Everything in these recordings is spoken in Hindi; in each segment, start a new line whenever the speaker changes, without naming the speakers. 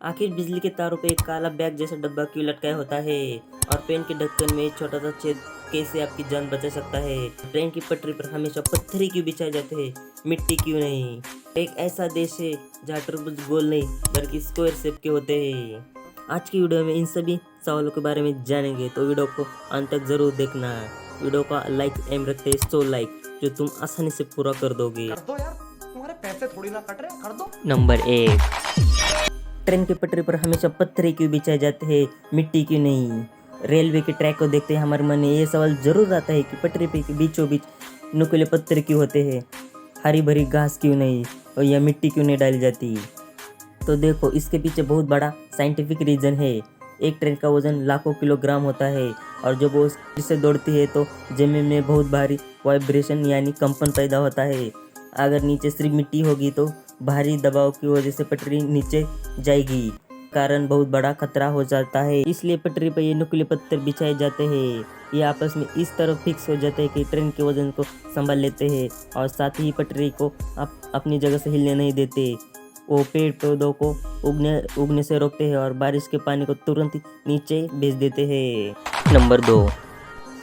आखिर बिजली के तारों पे एक काला बैग जैसा डब्बा क्यों लटकाया होता है? और पेन के ढक्कन में एक छोटा सा छेद कैसे आपकी जान बचा सकता है? ट्रेन की पटरी पर हमेशा पत्थर ही क्यों बिछाए जाते हैं, मिट्टी क्यों नहीं? एक ऐसा देश है जहाँ तरबूज गोल नहीं बल्कि स्क्वायर शेप के होते हैं। आज की वीडियो में इन सभी सवालों के बारे में जानेंगे, तो वीडियो को अंत तक जरूर देखना। वीडियो का लाइक एम रखते हैं 100 लाइक, जो तुम आसानी से पूरा कर दोगे।
कर दो यार, तुम्हारे पैसे थोड़ी ना कट रहे, कर दो।
नंबर 1, ट्रेन की पटरी पर हमेशा पत्थर ही क्यों बिछाए जाते हैं, मिट्टी क्यों नहीं? रेलवे के ट्रैक को देखते ही हमारे मन में ये सवाल जरूर आता है कि पटरी पे के बीचों बीच नुकीले पत्थर क्यों होते हैं, हरी भरी घास क्यों नहीं, और यह मिट्टी क्यों नहीं डाली जाती? तो देखो, इसके पीछे बहुत बड़ा साइंटिफिक रीज़न है। एक ट्रेन का वजन लाखों किलोग्राम होता है, और जब वो स्पीड से दौड़ती है तो जमीन में बहुत भारी वाइब्रेशन यानी कंपन पैदा होता है। अगर नीचे सिर्फ मिट्टी होगी तो भारी दबाव की वजह से पटरी नीचे जाएगी, कारण बहुत बड़ा खतरा हो जाता है। इसलिए पटरी पर ये नुकीले पत्थर बिछाए जाते हैं। ये आपस में इस तरह फिक्स हो जाते हैं कि ट्रेन के वजन को संभाल लेते हैं, और साथ ही पटरी को अपनी जगह से हिलने नहीं देते। वो पेड़ पौधों को उगने से रोकते हैं और बारिश के पानी को तुरंत ही नीचे भेज देते हैं। नंबर 2,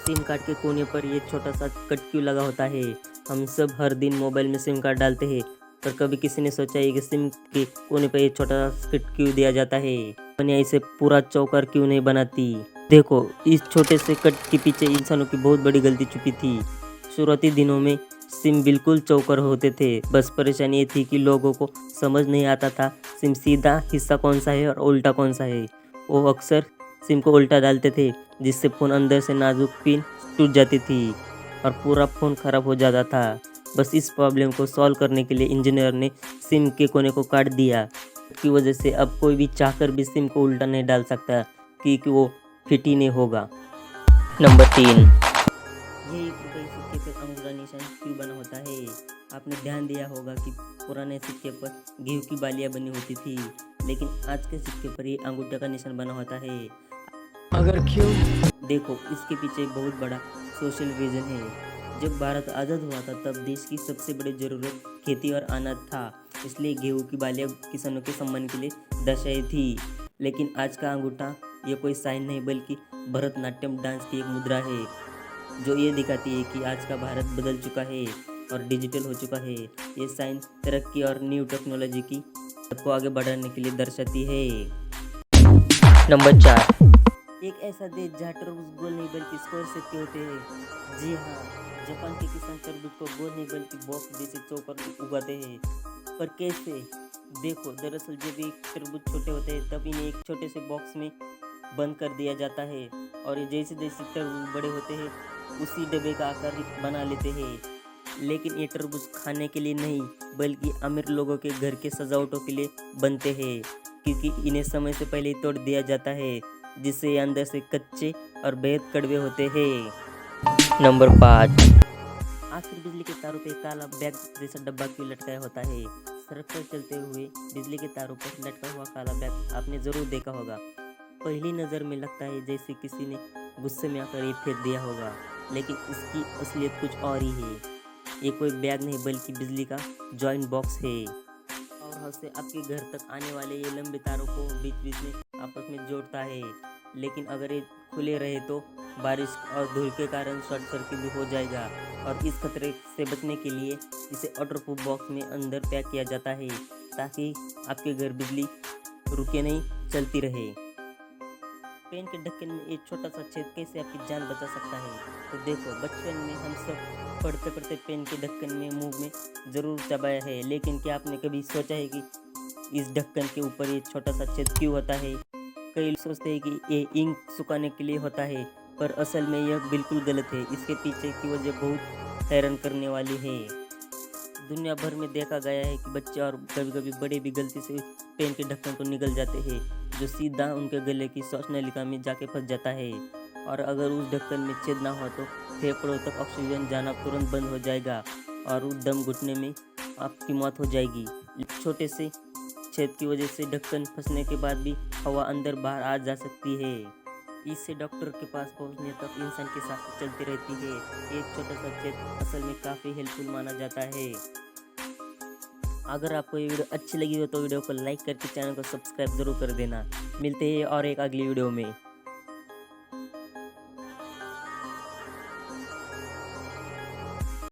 सिम कार्ड के कोने पर ये छोटा सा कट क्यों लगा होता है? हम सब हर दिन मोबाइल में सिम कार्ड डालते हैं, पर कभी किसी ने सोचा है कि सिम के कोने पर ये छोटा सा कट क्यों दिया जाता है? कंपनियां इसे पूरा चौकर क्यों नहीं बनाती? देखो, इस छोटे से कट के पीछे इंसानों की बहुत बड़ी गलती छुपी थी। शुरुआती दिनों में सिम बिल्कुल चौकर होते थे, बस परेशानी ये थी कि लोगों को समझ नहीं आता था सिम सीधा हिस्सा कौन सा है और उल्टा कौन सा है। वो अक्सर सिम को उल्टा डालते थे, जिससे फ़ोन अंदर से नाजुक पिन टूट जाती थी और पूरा फ़ोन ख़राब हो जाता था। बस इस प्रॉब्लम को सॉल्व करने के लिए इंजीनियर ने सिम के कोने को काट दिया, की वजह से अब कोई भी चाहकर भी सिम को उल्टा नहीं डाल सकता, क्योंकि वो फिट ही नहीं होगा। नंबर 3, ये 1 रुपये सिक्के पर अंगूर का निशान क्यों बना होता है? आपने ध्यान दिया होगा कि पुराने सिक्के पर गेहूं की बालियां बनी होती थी, लेकिन आज के सिक्के पर ये अंगूठे का निशान बना होता है।
अगर क्यों?
देखो, इसके पीछे बहुत बड़ा सोशल रीजन है। जब भारत आज़ाद हुआ था तब देश की सबसे बड़ी ज़रूरत खेती और अनाज था, इसलिए गेहूं की बालियां किसानों के सम्मान के लिए दर्शाई थी। लेकिन आज का अंगूठा ये कोई साइन नहीं, बल्कि भरतनाट्यम डांस की एक मुद्रा है, जो ये दिखाती है कि आज का भारत बदल चुका है और डिजिटल हो चुका है। ये साइंस, तरक्की और न्यू टेक्नोलॉजी की को आगे बढ़ाने के लिए दर्शाती है। नंबर 4, एक ऐसा देश जहाँ तरबूज गोल नहीं बल्कि स्क्वायर शेप के होते हैं। जी हाँ, जापान के किसान तरबूज को गोल नहीं बल्कि बॉक्स जैसे चौकर उगाते हैं। पर कैसे? देखो, दरअसल जब ये तरबूज छोटे होते हैं तब इन्हें एक छोटे से बॉक्स में बंद कर दिया जाता है, और ये जैसे जैसे तरबूज बड़े होते हैं उसी डब्बे का आकार बना लेते हैं। लेकिन ये तरबूज खाने के लिए नहीं, बल्कि अमीर लोगों के घर के सजावटों के लिए बनते हैं, क्योंकि इन्हें समय से पहले ही तोड़ दिया जाता है, जिससे ये अंदर से कच्चे और बेहद कड़वे होते हैं। नंबर 5, आखिर बिजली के तारों पे काला बैग जैसा डब्बा क्यों लटकाया होता है? सड़क पर चलते हुए बिजली के तारों पर लटका हुआ काला बैग आपने जरूर देखा होगा। पहली नज़र में लगता है जैसे किसी ने गुस्से में आकर ये फेंक दिया होगा, लेकिन इसकी असलियत कुछ और ही है। ये कोई बैग नहीं बल्कि बिजली का जॉइंट बॉक्स है। पावर हाउस से आपके घर तक आने वाले ये लंबे तारों को बीच बीच में आपस में जोड़ता है, लेकिन अगर ये खुले रहे तो बारिश और धूल के कारण शॉर्ट सर्किट भी हो जाएगा, और इस खतरे से बचने के लिए इसे वाटरप्रूफ बॉक्स में अंदर पैक किया जाता है, ताकि आपके घर बिजली रुके नहीं, चलती रहे। पेन के ढक्कन में एक छोटा सा छेद कैसे आपकी जान बचा सकता है? तो देखो, बचपन में हम सब पढ़ते पढ़ते पेन के ढक्कन में मुंह में ज़रूर चबाया है, लेकिन क्या आपने कभी सोचा है कि इस ढक्कन के ऊपर ये छोटा सा छेद क्यों होता है? कई लोग सोचते हैं कि ये इंक सुखाने के लिए होता है, पर असल में यह बिल्कुल गलत है। इसके पीछे की वजह बहुत हैरान करने वाली है। दुनिया भर में देखा गया है कि बच्चे और कभी कभी बड़े भी गलती से पेन के ढक्कन को निगल जाते हैं, जो सीधा उनके गले की श्वास नलिका में जाके फंस जाता है, और अगर उस ढक्कन में छेद ना हो तो फेफड़ों तक ऑक्सीजन जाना तुरंत बंद हो जाएगा और उस दम घुटने में आपकी मौत हो जाएगी। छोटे से छेद की वजह से ढक्कन फंसने के बाद भी हवा अंदर बाहर आ जा सकती है। इससे डॉक्टर के पास पहुंचने तक इंसान की सांस चलती रहती है। एक छोटा सा छेद असल में काफ़ी हेल्पफुल माना जाता है। अगर आपको ये वीडियो अच्छी लगी हो तो वीडियो को लाइक करके चैनल को सब्सक्राइब ज़रूर कर देना। मिलते हैं और एक अगली वीडियो में।